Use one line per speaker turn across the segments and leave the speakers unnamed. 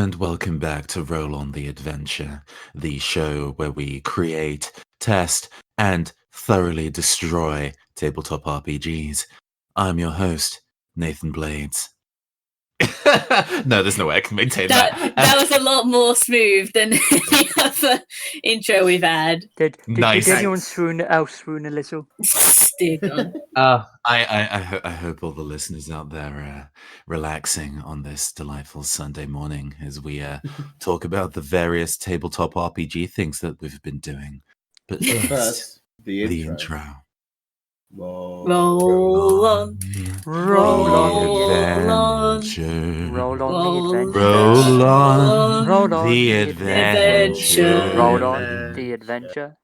And welcome back to Roll on the Adventure, the show where we create, test, and thoroughly destroy tabletop RPGs. I'm your host, Nathan Blades. No, there's no way I can maintain that.
That was a lot more smooth than the other intro we've had.
Did
Nice.
anyone swoon a little?
Dear God.
I hope all the listeners out there are relaxing on this delightful Sunday morning as we talk about the various tabletop RPG things that we've been doing. But first, the intro.
Roll on.
Roll on.
Adventure.
Roll on the adventure.
Roll on.
Roll on
the
the
adventure.
Roll on the adventure.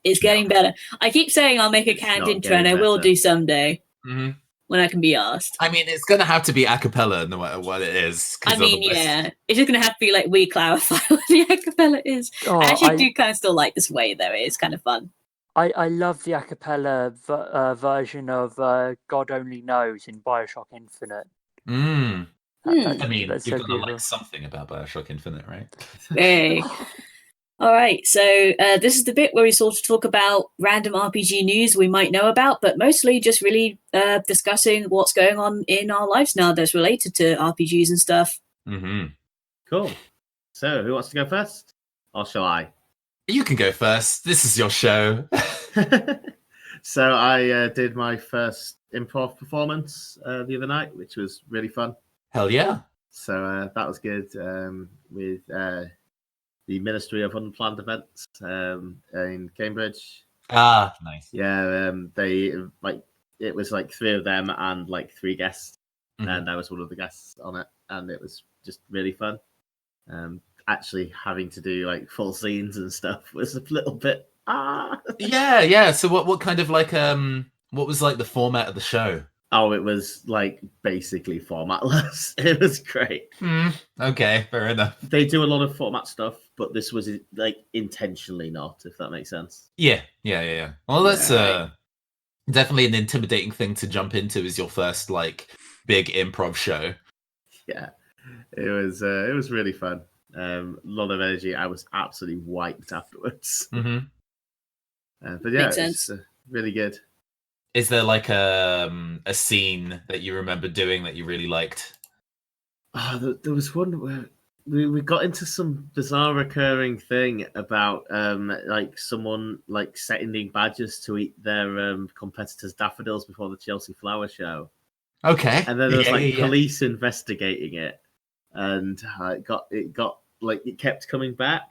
It's getting better. I keep saying I'll make a canned intro, and I will do someday when I can be asked.
I mean, it's going to have to be a cappella no matter what it is.
I mean, yeah. It's just going to have to be like, we clarify what the a cappella is.
Oh,
I actually do kind of still like this way, though. It's kind of fun.
I love the a cappella version of God Only Knows in Bioshock Infinite.
I mean,
that's
you've
so
got to like
beautiful.
something about Bioshock Infinite, right?
Hey. All right, so this is the bit where we sort of talk about random RPG news we might know about, but mostly just really discussing what's going on in our lives now that's related to RPGs and stuff.
Cool. So, who wants to go first? Or shall I?
You can go first. This is your show.
So, I did my first improv performance the other night, which was really fun.
Hell yeah.
So, that was good with the Ministry of Unplanned Events in Cambridge.
Ah, nice.
Yeah, they it was like three of them and like three guests, and I was one of the guests on it, and it was just really fun. Actually, having to do like full scenes and stuff was a little bit
Yeah. So what kind of like what was like the format of the show?
Oh, it was like basically formatless. It was great.
Okay, fair enough.
They do a lot of format stuff, but this was like intentionally not, if that makes sense.
Yeah. Well, that's definitely an intimidating thing to jump into as your first like big improv show.
Yeah, it was really fun. A lot of energy. I was absolutely wiped afterwards. But yeah,
Makes sense.
It's really good.
Is there like a scene that you remember doing that you really liked?
There was one where we got into some bizarre recurring thing about like someone like sending badgers to eat their competitors' daffodils before the Chelsea Flower Show.
Okay.
And then there was police investigating it, and it kept coming back.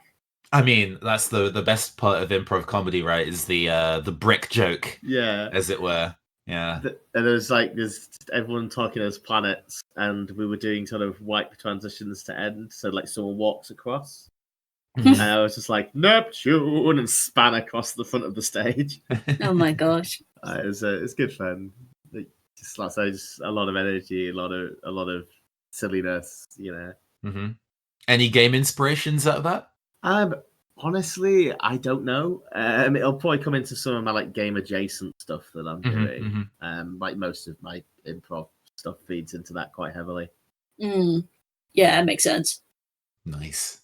I mean, that's the best part of improv comedy, right? Is the brick joke, as it were. Yeah.
And there's everyone talking as planets, and we were doing sort of wipe transitions to end. So like someone walks across, and I was just like Neptune and span across the front of the stage.
Oh my gosh!
It was good fun. Just a lot of energy, a lot of silliness, you know.
Any game inspirations out of that?
Honestly, I don't know. It'll probably come into some of my like game adjacent stuff that I'm doing. Like most of my improv stuff feeds into that quite heavily.
Yeah, that makes sense.
Nice.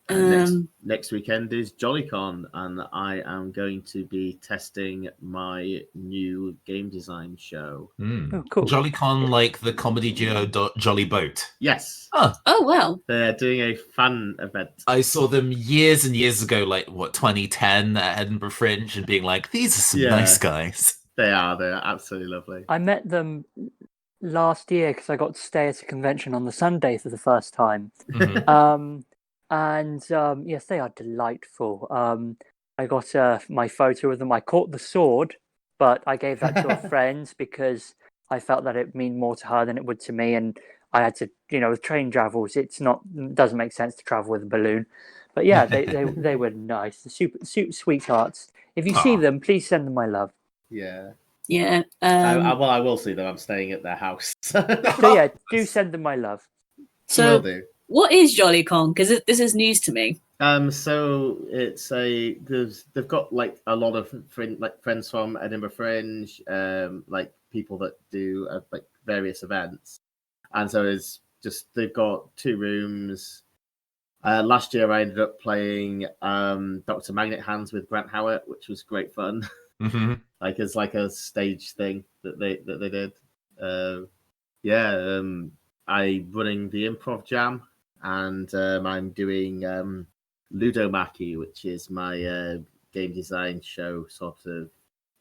Next weekend is JollyCon, and I am going to be testing my new game design show.
Oh, cool.
JollyCon, like the comedy duo Jolly Boat.
Yes.
Oh wow.
They're doing a fan event.
I saw them years and years ago, like 2010 at Edinburgh Fringe, and being like, these are some nice guys.
They're absolutely lovely.
I met them last year because I got to stay at a convention on the Sunday for the first time. And yes, they are delightful. I got my photo with them. I caught the sword, but I gave that to a friend because I felt that it would mean more to her than it would to me. And I had to, with train travels, it doesn't make sense to travel with a balloon. But yeah, they were nice. The super sweethearts. If you see them, please send them my love.
Yeah.
Yeah.
I will see them. I'm staying at their house.
So yeah, do send them my love.
So
will do.
What is JollyCon? Because this is news to me.
So it's they've got like a lot of friends from Edinburgh Fringe, like people that do like various events, and so it's just they've got 2 rooms. Last year I ended up playing Dr. Magnet Hands with Grant Howitt, which was great fun.
Mm-hmm.
Like as like a stage thing that they did. I'm running the Improv Jam, and I'm doing Ludomaki, which is my game design show. Sort of,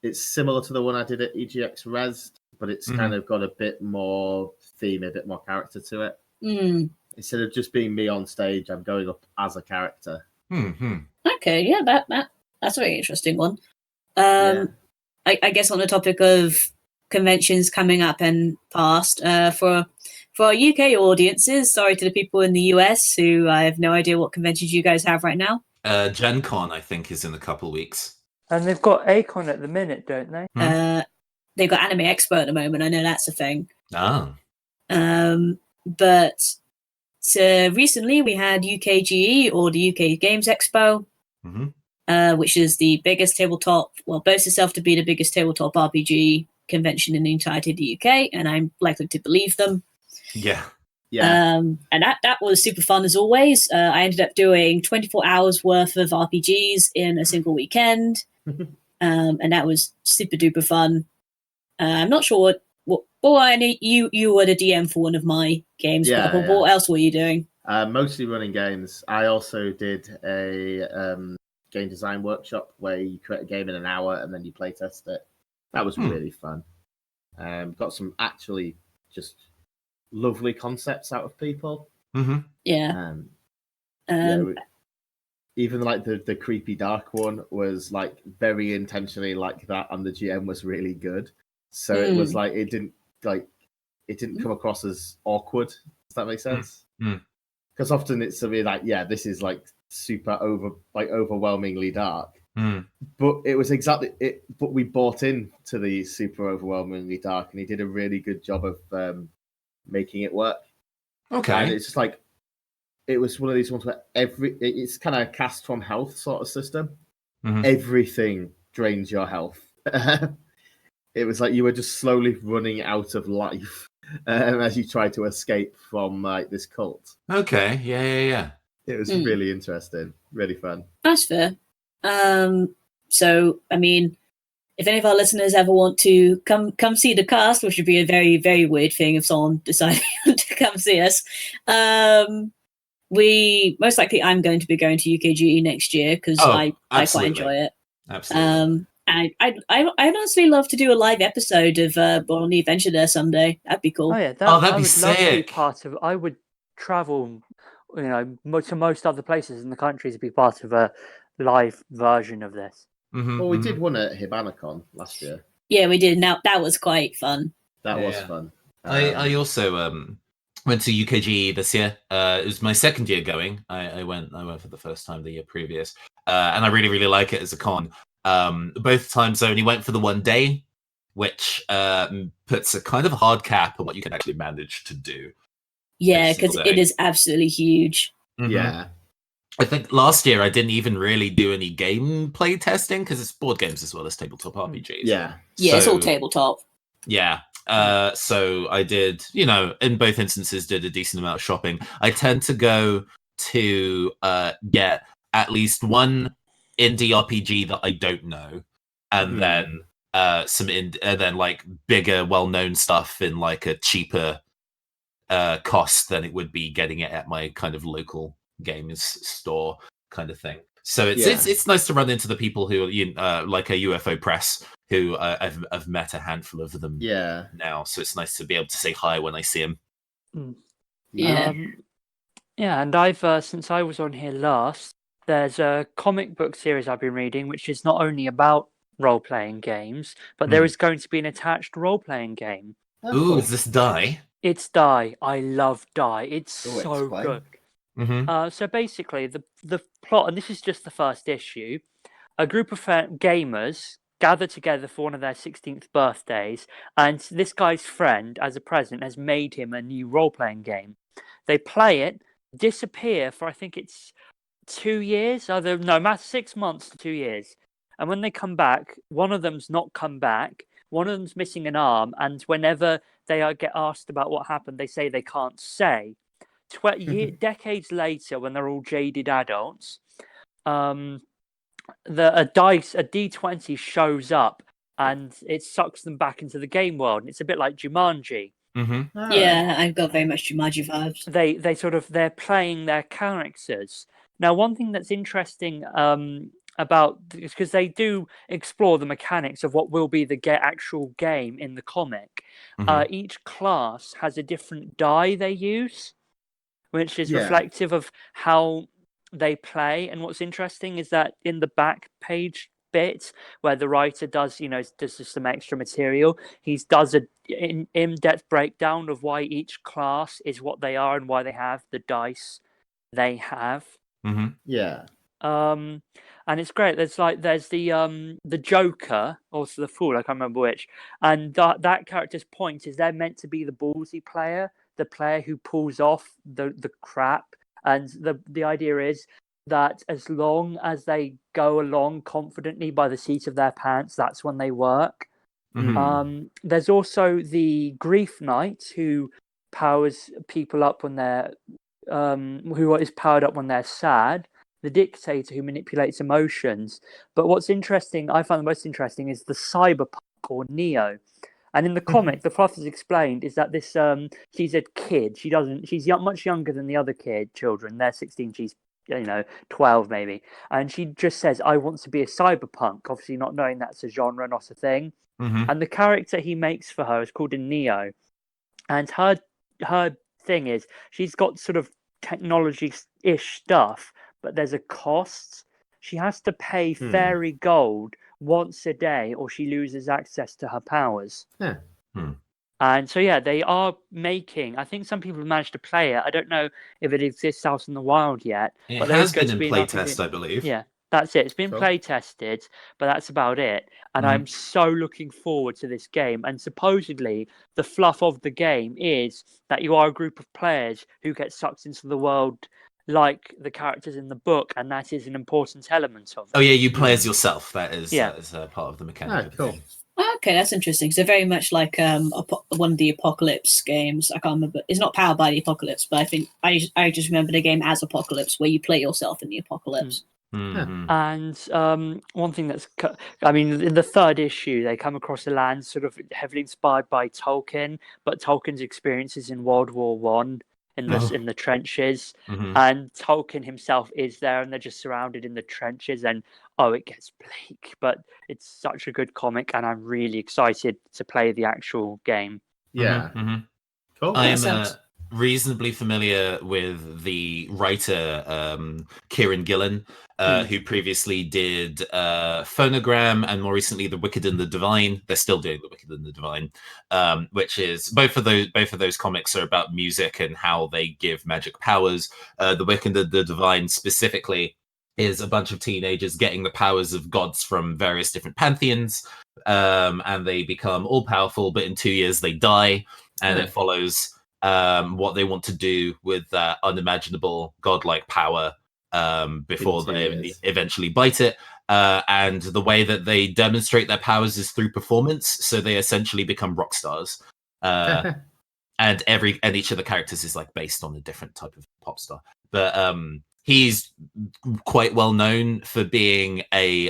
it's similar to the one I did at EGX Res, but it's kind of got a bit more theme, a bit more character to it.
Mm.
Instead of just being me on stage, I'm going up as a character.
Mm-hmm.
Okay, yeah, that's a very interesting one.
Yeah.
I guess on the topic of conventions coming up and past, for our UK audiences, sorry to the people in the US who I have no idea what conventions you guys have right now.
Gen Con, I think, is in a couple weeks.
And they've got Acon at the minute, don't they?
They've got Anime Expo at the moment. I know that's a thing.
Ah.
But recently we had UKGE, or the UK Games Expo, which is the biggest tabletop, boasts itself to be the biggest tabletop RPG convention in the entirety of the UK, and I'm likely to believe them.
Yeah.
And that was super fun as always. I ended up doing 24 hours worth of RPGs in a single weekend, and that was super duper fun. I'm not sure you were the DM for one of my games.
Yeah,
What else were you doing?
Mostly running games. I also did a game design workshop where you create a game in an hour and then you play test it. That was really fun. Got some actually just lovely concepts out of people.
Yeah.
Even like the creepy dark one was like very intentionally like that, and the GM was really good. So it was like it didn't come across as awkward. Does that make sense? Because often it's to be like, yeah, this is like super overwhelmingly dark. But it was exactly it. But we bought into the super overwhelmingly dark, and he did a really good job of making it work.
Okay.
And it's just like it was one of these ones where it's kind of a cast from health sort of system. Everything drains your health. It was like you were just slowly running out of life as you try to escape from like this cult.
Okay. Yeah.
It was really interesting, really fun.
That's fair. So, I mean, if any of our listeners ever want to come see the cast, which would be a very, very weird thing if someone decided to come see us, I'm going to be going to UKGE next year because I quite enjoy it.
Absolutely.
I'd honestly love to do a live episode of Born on the Adventure there someday. That'd be cool.
Oh yeah,
that'd be
I would love to be
sick.
part of. I would travel, to most other places in the country to be part of a live version of this.
Well, we did one at Hibanacon last year.
Yeah, we did. Now that was quite fun.
That was fun.
I also went to UKGE this year. It was my second year going. I went for the first time the year previous, and I really, really like it as a con. Both times I only went for the one day, which puts a kind of hard cap on what you can actually manage to do.
Yeah, because it is absolutely huge.
Yeah.
I think last year I didn't even really do any gameplay testing because it's board games as well as tabletop RPGs.
Yeah.
Yeah, it's all tabletop.
Yeah. So I did, in both instances, did a decent amount of shopping. I tend to go to get at least one indie RPG that I don't know, and then then like bigger, well-known stuff in like a cheaper cost than it would be getting it at my kind of local games store kind of thing. So it's nice to run into the people who like a UFO Press, who I've met a handful of them now. So it's nice to be able to say hi when I see them.
Yeah.
And I've since I was on here last, there's a comic book series I've been reading, which is not only about role-playing games, but there is going to be an attached role-playing game.
Ooh, is this Die?
It's Die. I love Die. It's so good. So basically, the plot, and this is just the first issue, a group of gamers gather together for one of their 16th birthdays, and this guy's friend, as a present, has made him a new role-playing game. They play it, disappear for, I think it's 2 years, 6 months to 2 years. And when they come back, one of them's not come back, one of them's missing an arm, and whenever they get asked about what happened, they say they can't say. Decades later, when they're all jaded adults, a D20 shows up and it sucks them back into the game world, and it's a bit like Jumanji.
Mm-hmm.
Yeah, I've got very much Jumanji vibes.
They're playing their characters. Now, one thing that's interesting about is because they do explore the mechanics of what will be the actual game in the comic.
Mhm.
Each class has a different die they use, which is
Yeah.
reflective of how they play. And what's interesting is that in the back page bit where the writer does just some extra material, he does an in-depth breakdown of why each class is what they are and why they have the dice they have.
Mm-hmm.
Yeah.
And it's great. There's the Joker, also the Fool, I can't remember which, and that character's point is they're meant to be the ballsy player, the player who pulls off the crap, and the idea is that as long as they go along confidently by the seat of their pants, that's when they work.
Mhm.
There's also the Grief Knight, who powers people up when they're who is powered up when they're sad. The Dictator, who manipulates emotions. But what's interesting, I find the most interesting, is the Cyberpunk, or Neo. And in the comic, the plot is explained is that this she's a kid. She's much younger than the other children. They're 16. She's 12 maybe, and she just says, "I want to be a cyberpunk," obviously not knowing that's a genre, not a thing.
Mhm.
And the character he makes for her is called a Neo, and her thing is she's got sort of technology-ish stuff, but there's a cost. She has to pay fairy gold once a day, or she loses access to her powers.
Yeah.
And so, yeah, they are making. I think some people have managed to play it. I don't know if it exists out in the wild yet.
It
but there is
has
going
been
to
in
be an
playtest,
RPG.
I believe.
Yeah, that's it. It's been
Cool.
play tested, but that's about it. And
Mhm.
I'm so looking forward to this game. And supposedly, the fluff of the game is that you are a group of players who get sucked into the world like the characters in the book, and that is an important element of it.
Oh yeah, you play as yourself. That is
Yeah.
part of the mechanic.
Oh,
of the
cool.
game.
Okay, that's interesting. So very much like one of the Apocalypse games. I can't remember. It's not powered by the Apocalypse, but I think I just remember the game as Apocalypse, where you play yourself in the Apocalypse.
Mhm.
And one thing in the third issue, they come across a land sort of heavily inspired by Tolkien, but Tolkien's experiences in World War One in the trenches,
Mhm.
and Tolkien himself is there, and they're just surrounded in the trenches, and it gets bleak, but it's such a good comic, and I'm really excited to play the actual game.
Yeah.
Mhm.
Cool.
I
That
am
sounds-
reasonably familiar with the writer Kieran Gillen, who previously did Phonogram and more recently The Wicked and the Divine. They're still doing The Wicked and the Divine, which is both of those comics are about music and how they give magic powers. The Wicked and the Divine specifically is a bunch of teenagers getting the powers of gods from various different pantheons, and they become all powerful, but in 2 years they die, and it follows what they want to do with that unimaginable godlike power before
In 2
they
years.
eventually bite it. And the way that they demonstrate their powers is through performance, so they essentially become rock stars. And each of the characters is like based on a different type of pop star. But he's quite well known for being a,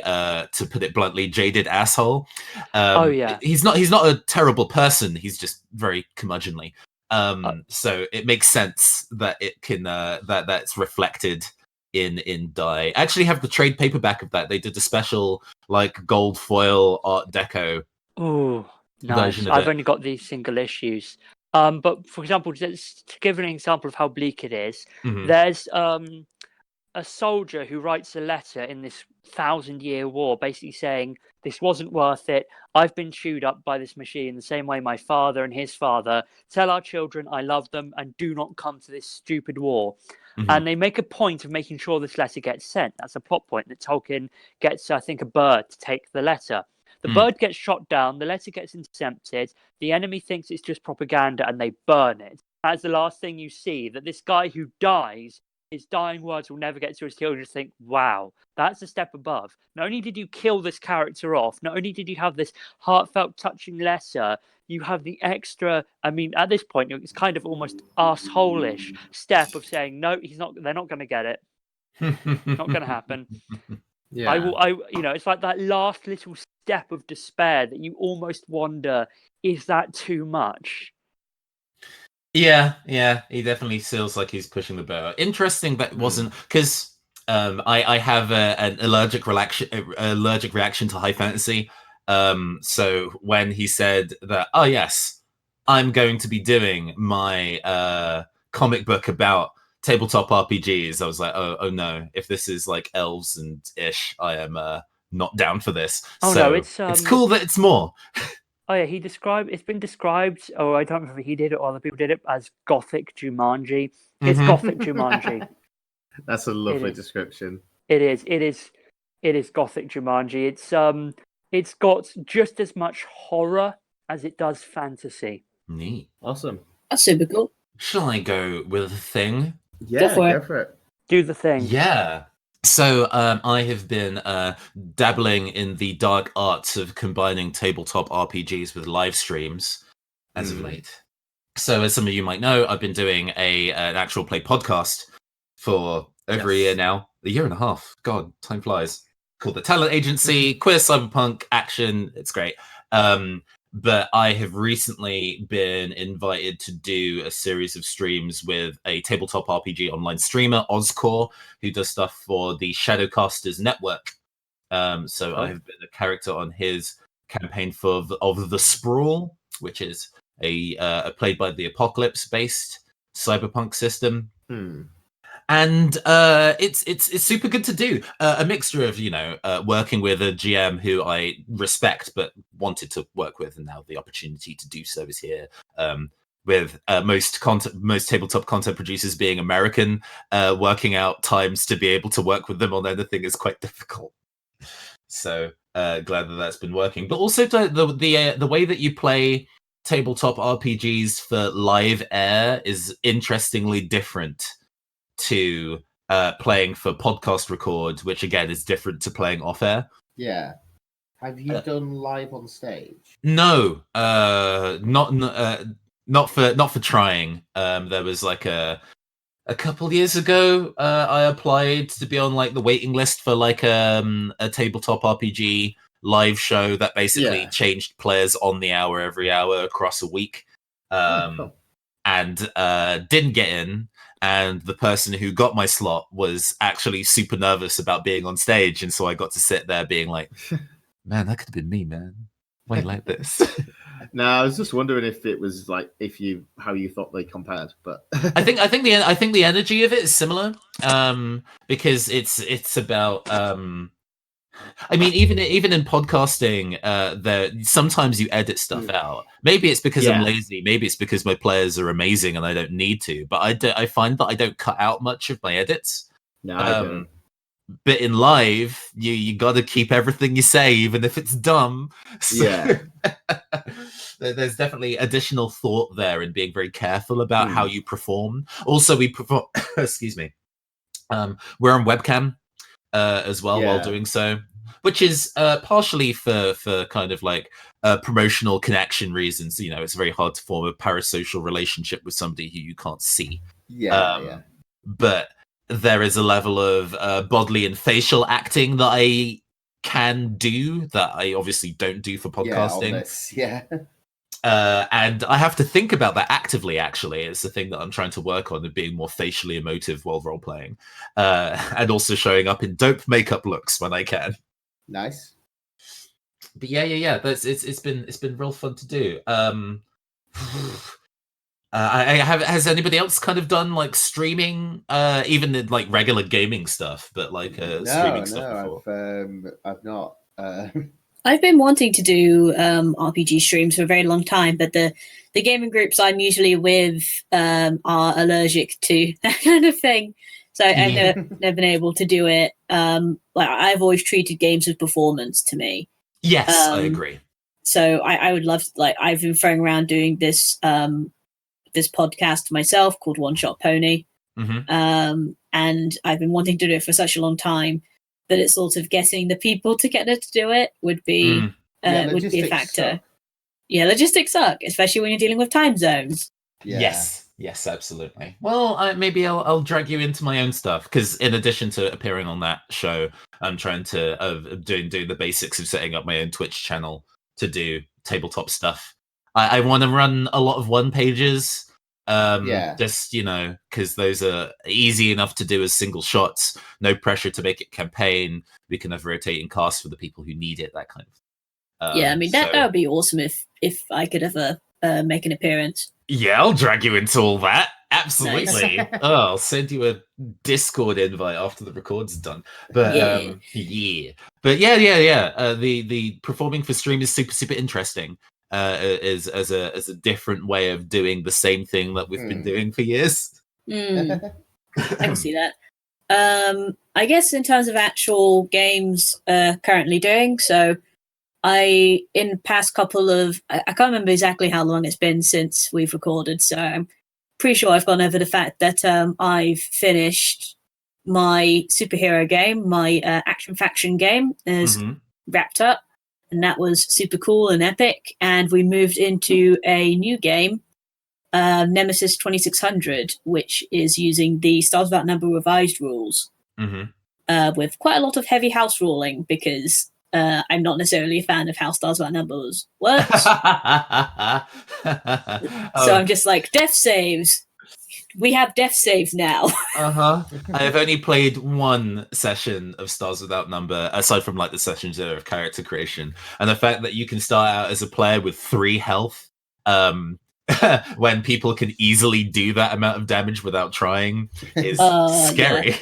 to put it bluntly, jaded asshole.
Yeah.
He's not a terrible person. He's just very curmudgeonly. So it makes sense that it can that's reflected in Die. I actually have the trade paperback of that. They did a special like gold foil Art Deco
Oh, nice.
version of
I've
it.
only got these single issues. But for example, just to give an example of how bleak it is,
Mhm.
there's a soldier who writes a letter in this 1,000-year war, basically saying this wasn't worth it. I've been chewed up by this machine the same way my father and his father. Tell our children I love them and do not come to this stupid war.
Mhm.
And they make a point of making sure this letter gets sent. That's a plot point that Tolkien gets, I think, a bird to take the letter. The bird gets shot down, the letter gets intercepted, the enemy thinks it's just propaganda and they burn it. That's the last thing you see, that this guy who dies his dying words will never get to his children. Just think, wow, that's a step above. Not only did you kill this character off, not only did you have this heartfelt, touching letter, you have the extra. I mean, at this point, it's kind of almost asshole-ish step of saying, no, he's not. They're not going to get it. Not going to happen.
Yeah.
It's like that last little step of despair that you almost wonder, is that too much?
Yeah, he definitely feels like he's pushing the boat. Interesting that wasn't, because I have an allergic reaction to high fantasy. So when he said that, oh yes, I'm going to be doing my comic book about tabletop RPGs, I was like, oh no, if this is like elves and ish, I am not down for this.
Oh
so
no,
it's cool that it's more.
Oh yeah, it's been described, or I don't remember if he did it or other people did it, as Gothic Jumanji. It's Gothic Jumanji.
That's a lovely description.
It is Gothic Jumanji. It's got just as much horror as it does fantasy.
Neat.
Awesome.
That's super cool.
Shall I go with a thing?
Yeah, go for it.
Do the thing.
Yeah. So I have been dabbling in the dark arts of combining tabletop RPGs with live streams as of late. So as some of you might know, I've been doing an actual play podcast for over a year now. A year and a half. God, time flies. Called The Talent Agency, queer cyberpunk action. It's great. But I have recently been invited to do a series of streams with a tabletop RPG online streamer, Ozcore, who does stuff for the Shadowcasters Network. So I have been a character on his campaign of The Sprawl, which is a Played by the Apocalypse-based cyberpunk system. And it's super good to do. A mixture of, working with a GM who I respect but wanted to work with, and now the opportunity to do so is here. With most tabletop content producers being American, working out times to be able to work with them on anything is quite difficult. So glad that that's been working. But also the way that you play tabletop RPGs for live air is interestingly different to playing for podcast record, which again is different to playing off air.
Yeah. Have you done live on stage?
No, not for trying. There was like a couple years ago, I applied to be on like the waiting list for like a tabletop RPG live show that basically changed players on the hour every hour across a week, and didn't get in. And the person who got my slot was actually super nervous about being on stage, and so I got to sit there being like, "Man, that could have been me, man. Why you like this?"
No, I was just wondering if it was like how you thought they compared, but
I think the energy of it is similar, because it's about. I mean, even in podcasting, sometimes you edit stuff out. Maybe it's because I'm lazy. Maybe it's because my players are amazing and I don't need to. But I find that I don't cut out much of my edits.
No, I don't.
But in live, you got to keep everything you say, even if it's dumb. So,
yeah.
There's definitely additional thought there in being very careful about how you perform. Also, we perform. Excuse me. We're on webcam as well while doing so, which is partially for kind of like promotional connection reasons. It's very hard to form a parasocial relationship with somebody who you can't see. But there is a level of bodily and facial acting that I can do that I obviously don't do for podcasting. And I have to think about that actively, actually. It's the thing that I'm trying to work on, of being more facially emotive while role-playing. And also showing up in dope makeup looks when I can.
Nice.
But yeah. It's been real fun to do. Has anybody else kind of done like streaming, even in like regular gaming stuff, but like streaming stuff before?
I've not.
I've been wanting to do RPG streams for a very long time, but the gaming groups I'm usually with are allergic to that kind of thing. So I've never been able to do it. Like I've always treated games as performance to me.
Yes, I agree.
So I would love to, like, I've been throwing around doing this this podcast myself called One Shot Pony.
Mm-hmm.
and I've been wanting to do it for such a long time that it's sort of getting the people together to do it would be
Yeah,
would be a
logistics
factor.
suck.
Yeah, logistics suck, especially when you're dealing with time zones.
Yeah.
Yes, absolutely. Well, maybe I'll drag you into my own stuff, because in addition to appearing on that show, I'm trying to do the basics of setting up my own Twitch channel to do tabletop stuff. I want to run a lot of one pages, just because those are easy enough to do as single shots. No pressure to make it campaign. We can have rotating casts for the people who need it. That kind of.
Yeah, I mean that would be awesome if I could ever make an appearance.
Yeah, I'll drag you into all that. Absolutely.
Nice.
I'll send you a Discord invite after the record's done. But
Yeah.
But yeah. The performing for stream is super interesting. Is as a different way of doing the same thing that we've been doing for years.
I can see that. I guess in terms of actual games currently doing, so in the past couple of, I can't remember exactly how long it's been since we've recorded, so I'm pretty sure I've gone over the fact that I've finished my superhero game, my Action Faction game is wrapped up, and that was super cool and epic, and we moved into a new game, Nemesis 2600, which is using the Stars Without Number revised rules, with quite a lot of heavy house ruling, because I'm not necessarily a fan of how Stars Without Numbers works. So I'm just like, death saves. We have death saves now.
I have only played one session of Stars Without Number, aside from like the sessions of character creation, and the fact that you can start out as a player with 3 health, when people can easily do that amount of damage without trying, is scary.
Yeah.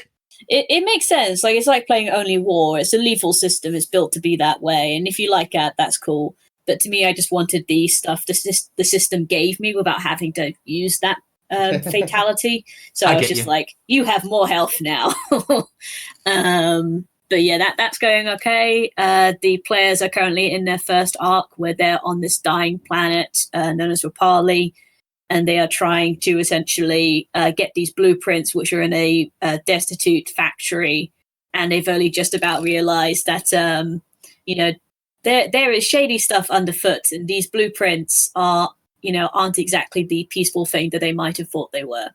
It makes sense. Like, it's like playing Only War. It's a lethal system. It's built to be that way. And if you like that, that's cool. But to me, I just wanted the stuff the system gave me without having to use that fatality. So I was just like, you have more health now. But yeah, that's going okay. The players are currently in their first arc where they're on this dying planet known as Rapali. And they are trying to essentially get these blueprints, which are in a destitute factory. And they've only just about realized that, there is shady stuff underfoot. And these blueprints aren't exactly the peaceful thing that they might have thought they were.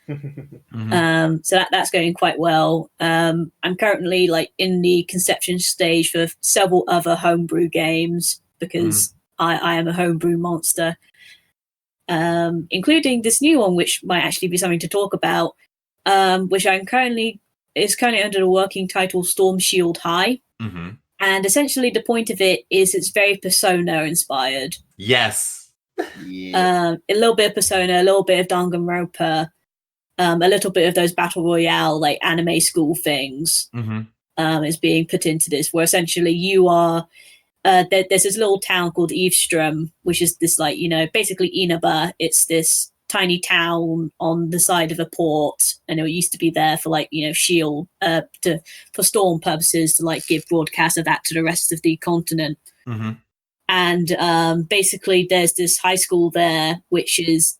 So that's going quite well. I'm currently in the conception stage for several other homebrew games, because I am a homebrew monster. Including this new one, which might actually be something to talk about, which is currently under the working title Storm Shield High. And essentially the point of it is it's very Persona inspired.
Yes.
A little bit of Persona, a little bit of Danganronpa, a little bit of those battle royale anime school things is being put into this, where essentially you are there's this little town called Eavestrom, which is this basically Inaba. It's this tiny town on the side of a port, and it used to be there for shield for storm purposes, to give broadcast of that to the rest of the continent. And basically there's this high school there, which is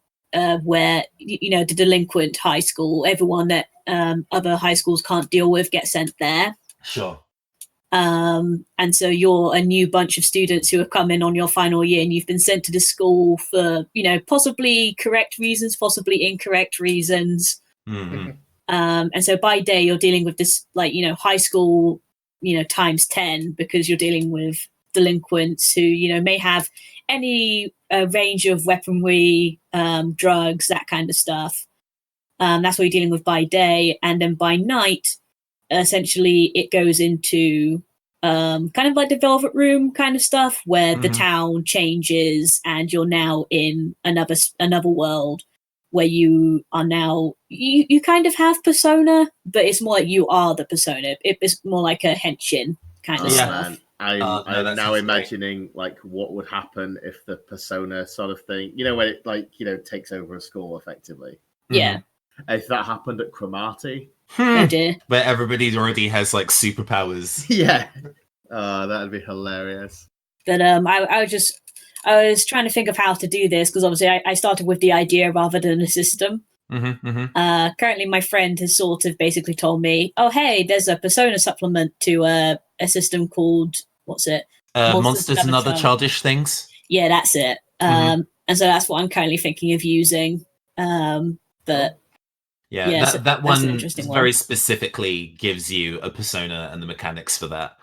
where the delinquent high school, everyone that other high schools can't deal with, gets sent there.
Sure.
And so you're a new bunch of students who have come in on your final year, and you've been sent to the school for, possibly correct reasons, possibly incorrect reasons. And so by day you're dealing with this, high school, times 10, because you're dealing with delinquents who, may have any range of weaponry, drugs, that kind of stuff. That's what you're dealing with by day. And then by night, essentially it goes into kind of like the Velvet Room kind of stuff, where the town changes and you're now in another world where you are now you kind of have persona, but it's more like you are the persona. It's more like a henshin kind of stuff.
Man. I'm now imagining what would happen if the persona sort of thing, when it takes over a school effectively.
Yeah.
If that happened at Cromarty.
Oh dear.
Where everybody already has superpowers.
Yeah. That'd be hilarious.
But I was trying to think of how to do this, because obviously I started with the idea rather than a system. Currently, my friend has sort of basically told me, "Oh, hey, there's a Persona supplement to a system called what's it?
Monsters and Other Childish Things.
Yeah, that's it. And so that's what I'm currently thinking of using. But
yeah,
so
that
that's an
one
interesting one.
very specifically gives you a persona and the mechanics for that.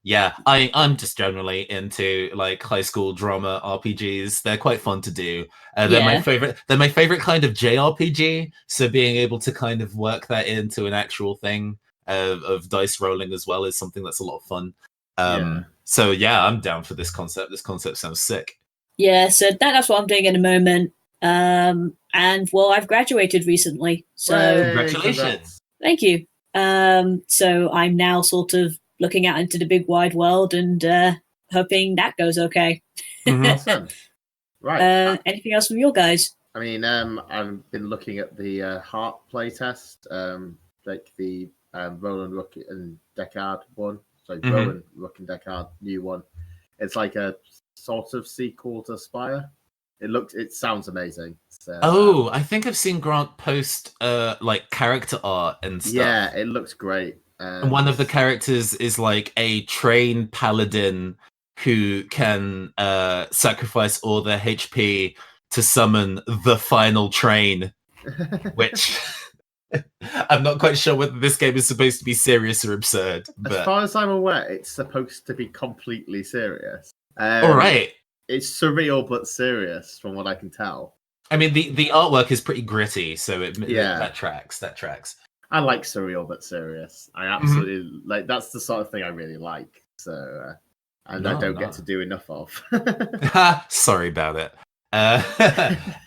Yeah, I'm just generally into like high school drama RPGs. They're quite fun to do. They're my favorite. They're my favorite kind of JRPG. So being able to kind of work that into an actual thing of dice rolling as well is something that's a lot of fun. So yeah, I'm down for this concept. This concept sounds sick.
Yeah, so that's what I'm doing at the moment. And well, I've graduated recently, so
Congratulations.
Thank you. So I'm now sort of looking out into the big wide world and hoping that goes okay.
Awesome. Right.
Anything else from your guys?
I mean, I've been looking at the Heart playtest, like the Roland Rook and Deckard one. So Roland Rook and Deckard, new one. It's like a sort of sequel to Spire. It sounds amazing. So,
I think I've seen Grant post like character art and stuff.
Yeah, it looks great.
And one of the characters is like a trained paladin who can sacrifice all their HP to summon the final train, which I'm not quite sure whether this game is supposed to be serious or absurd. But...
As far as I'm aware, it's supposed to be completely serious.
All right.
It's surreal but serious, from what I can tell.
I mean, the artwork is pretty gritty, so that tracks. That tracks.
I like surreal but serious. I absolutely like. That's the sort of thing I really like. So, and I don't get to do enough of.
Sorry about it.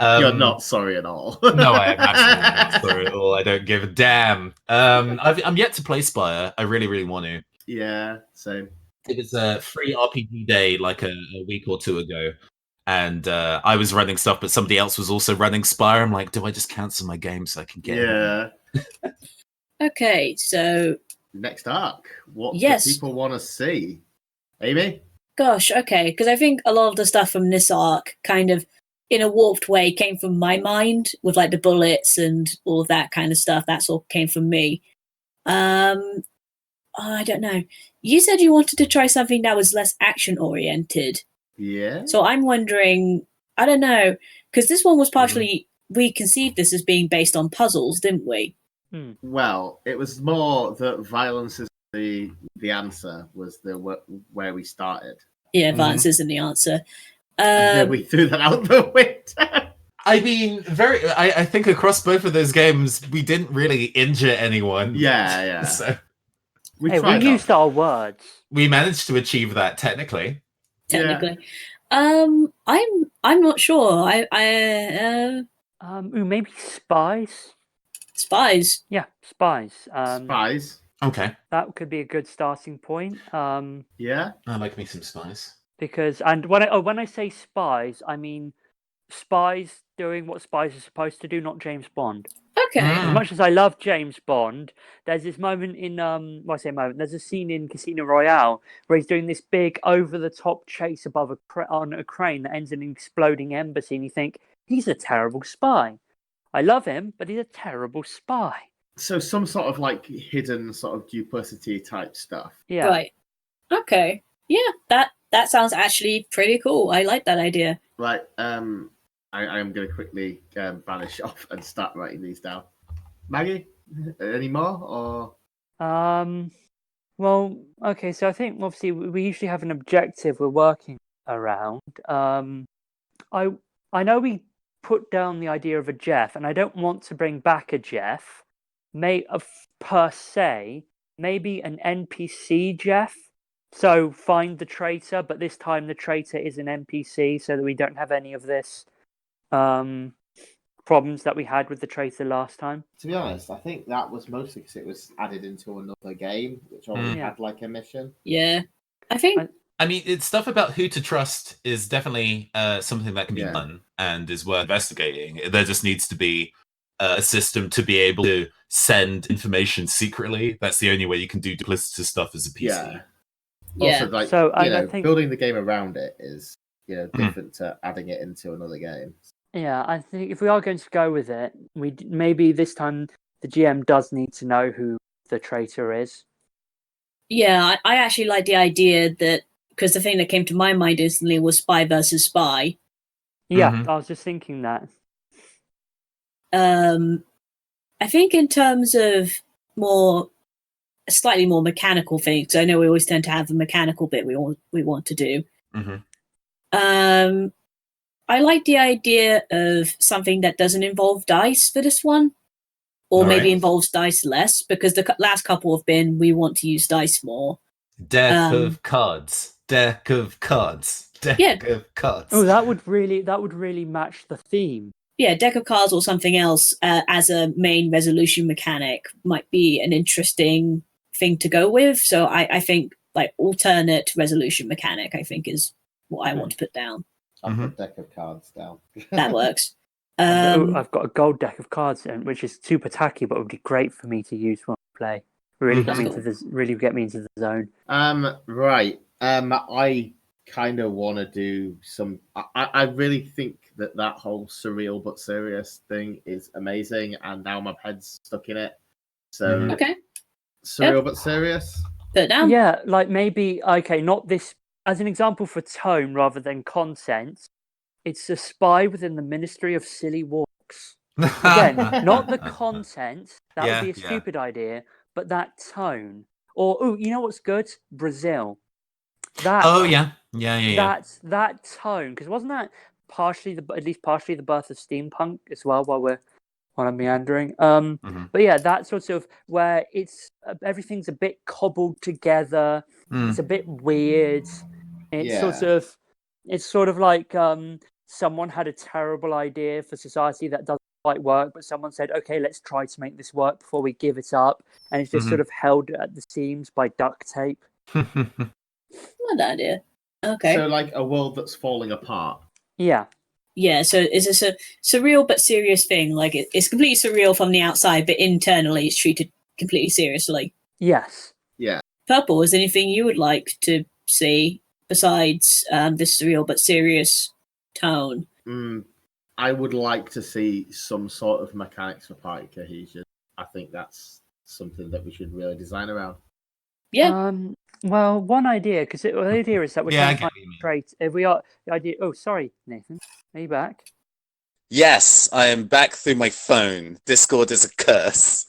You're not sorry at all.
No, I am absolutely not sorry at all. I don't give a damn. I'm yet to play Spire. I really, really want to.
Yeah, same.
It was a free RPG day like a week or two ago, and I was running stuff, but somebody else was also running Spire. I'm like, do I just cancel my game so I can get
it?
Okay, so
next arc. What do people want to see? Amy?
Gosh, okay, because I think a lot of the stuff from this arc kind of, in a warped way, came from my mind with like the bullets and all of that kind of stuff. That's all came from me. I don't know. You said you wanted to try something that was less action oriented.
Yeah.
So I'm wondering, I don't know, because this one was partially, we conceived this as being based on puzzles, didn't we?
Well, it was more that violence is the answer, was where we started.
Yeah, violence isn't the answer.
And then we threw that out the window.
I mean, I think across both of those games, we didn't really injure anyone.
Yeah.
So
we used our words.
We managed to achieve that technically.
Technically, I'm not sure.
Maybe spies.
Spies.
Yeah, spies.
Spies.
Okay.
That could be a good starting point.
Yeah.
I like me some spies.
Because when I say spies, I mean spies doing what spies are supposed to do, not James Bond.
Okay.
As much as I love James Bond, there's this moment in there's a scene in Casino Royale where he's doing this big over-the-top chase above on a crane that ends in an exploding embassy, and you think he's a terrible spy. I love him, but he's a terrible spy.
So some sort of like hidden sort of duplicity type stuff.
Yeah.
Right. Okay. Yeah, that sounds actually pretty cool. I like that idea.
Right. I am going to quickly vanish off and start writing these down. Maggie, any more or?
Well, okay. So I think obviously we usually have an objective we're working around. I know we put down the idea of a Jeff, and I don't want to bring back a Jeff. Per se, maybe an NPC Jeff. So find the traitor, but this time the traitor is an NPC, so that we don't have any of this problems that we had with the traitor last time.
To be honest, I think that was mostly because it was added into another game, which already had like a mission.
Yeah, I think.
I mean, it's stuff about who to trust is definitely something that can be done and is worth investigating. There just needs to be a system to be able to send information secretly. That's the only way you can do duplicitous stuff as a PC.
Yeah.
Yeah.
Also, like,
so I think
building the game around it is different to adding it into another game.
Yeah, I think if we are going to go with it, maybe this time the GM does need to know who the traitor is.
Yeah, I actually like the idea that, because the thing that came to my mind instantly was spy versus spy.
Yeah,
Mhm.
I was just thinking that.
I think in terms of slightly more mechanical things, I know we always tend to have a mechanical bit we want to do.
Mhm.
I like the idea of something that doesn't involve dice for this one, or
All
maybe
right.
involves dice less, because the last couple have been we want to use dice more.
Deck of cards. Deck of cards. Deck
Yeah.
of cards.
Oh, that would really match the theme.
Yeah, deck of cards or something else as a main resolution mechanic might be an interesting thing to go with. So I think like alternate resolution mechanic, I think is what I want to put down.
I'll
Mhm.
put deck of cards down.
That works.
I've got a gold deck of cards, which is super tacky, but would be great for me to use when I play. Really get me
That's
into this. Really get me into the zone.
Right. I kind of want to do some. I really think that whole surreal but serious thing is amazing, and now my head's stuck in it. So
Mhm.
Okay,
surreal but serious.
put it down.
Yeah, like maybe not this as an example for tone rather than content. It's a spy within the Ministry of Silly Walks. Again, not the content. That would be a
Yeah.
stupid idea, but that tone. Or you know what's good? Brazil. That
Oh yeah. Yeah.
that tone, because wasn't that at least partially the birth of steampunk as well? While I'm meandering,
Mhm.
but yeah, that sort of where it's everything's a bit cobbled together. It's a
Mm.
bit weird. It's sort of like someone had a terrible idea for society that doesn't quite work, but someone said, "Okay, let's try to make this work before we give it up," and it's just sort of held at the seams by duct tape.
Good idea. Okay.
So like a world that's falling apart.
Yeah.
Yeah, so is this a surreal but serious thing? Like it's completely surreal from the outside, but internally it's treated completely seriously.
Yes.
Yeah.
Purple, is there anything you would like to see besides this surreal but serious tone?
I would like to see some sort of mechanics for party cohesion. I think that's something that we should really design around.
Yeah.
Well, one idea, because the idea is that we're
Yeah, I
trying to
get
find
what you mean.
traits. If we are the idea. Oh, sorry, Nathan. Are you back?
Yes, I am back through my phone. Discord is a curse.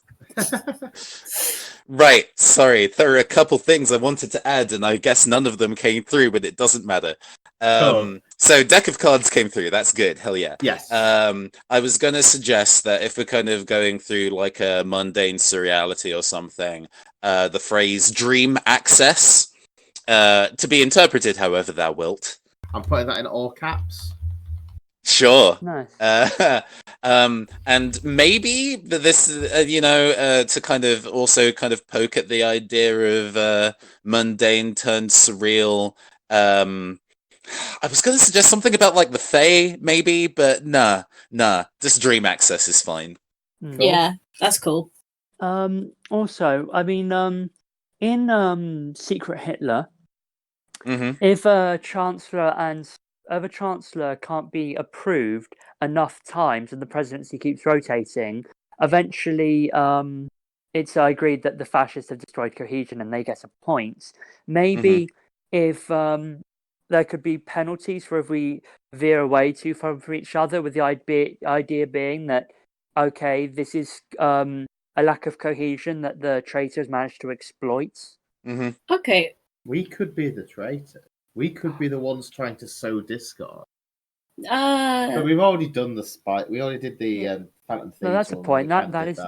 Right, sorry. There are a couple things I wanted to add, and I guess none of them came through, but it doesn't matter.
Cool.
So deck of cards came through. That's good. Hell yeah.
Yes.
I was going to suggest that if we're kind of going through like a mundane surreality or something, the phrase dream access, to be interpreted however thou wilt.
I'm putting that in all caps.
Sure.
Nice.
And maybe this, to kind of also kind of poke at the idea of mundane turned surreal. I was going to suggest something about like the Fae, maybe, but nah. Just dream access is fine.
Cool.
Yeah, that's cool.
Also, I mean, in Secret Hitler,
Mm-hmm.
if a chancellor can't be approved enough times and the presidency keeps rotating, eventually it's agreed that the fascists have destroyed cohesion and they get a point. Maybe if there could be penalties for if we veer away too far from each other, with the idea being that, okay, this is a lack of cohesion that the traitors managed to exploit.
Mm-hmm.
Okay.
We could be the traitor. We could be the ones trying to sow discord.
Uh,
But we've already done the spy. We already did the Phantom Thieves.
No, that's a
one,
point.
we can't
That
do
is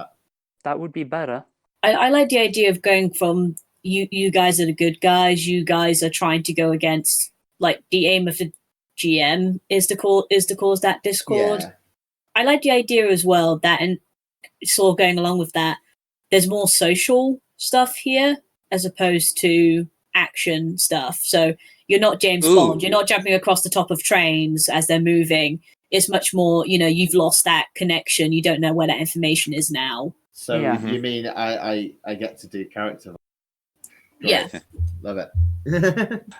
that would be better.
I like the idea of going from you guys are the good guys, you guys are trying to go against, like, the aim of the GM is to cause that discord.
Yeah.
I like the idea as well that, and sort of going along with that, there's more social stuff here as opposed to action stuff. So you're not James Bond, you're not jumping across the top of trains as they're moving. It's much more, you've lost that connection, you don't know where that information is now.
So
Yeah.
you mean I get to do character?
Yeah.
Love it.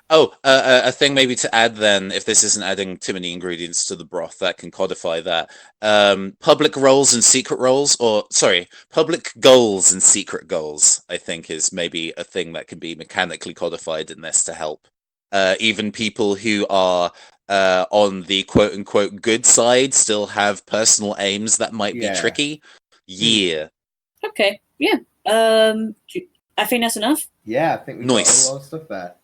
Oh, a thing maybe to add then, if this isn't adding too many ingredients to the broth, that can codify that. Public roles and secret roles, or sorry, public goals and secret goals, I think is maybe a thing that can be mechanically codified in this to help. Even people who are on the quote unquote good side still have personal aims that might be
Yeah.
tricky. Yeah.
Okay. Yeah. I think that's enough.
Yeah, I think we've
Nice.
got a lot of stuff there.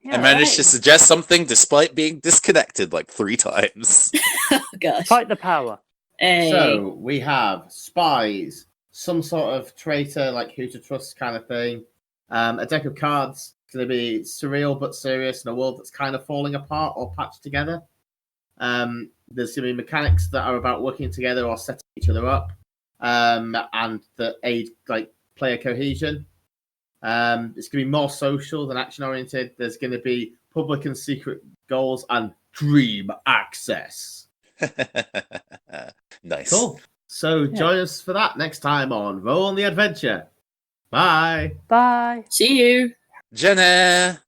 Yeah.
I managed to
Alright.
suggest something despite being disconnected like 3 times.
Oh gosh.
Fight the power.
Hey.
So we have spies, some sort of traitor, like who to trust kind of thing. A deck of cards. It's going to be surreal but serious in a world that's kind of falling apart or patched together. There's going to be mechanics that are about working together or setting each other up, and that aid like player cohesion. It's going to be more social than action oriented. There's going to be public and secret goals and dream access.
Nice.
Cool. So join us for that next time on Roll on the Adventure. Bye.
Bye.
See you.
Jenna.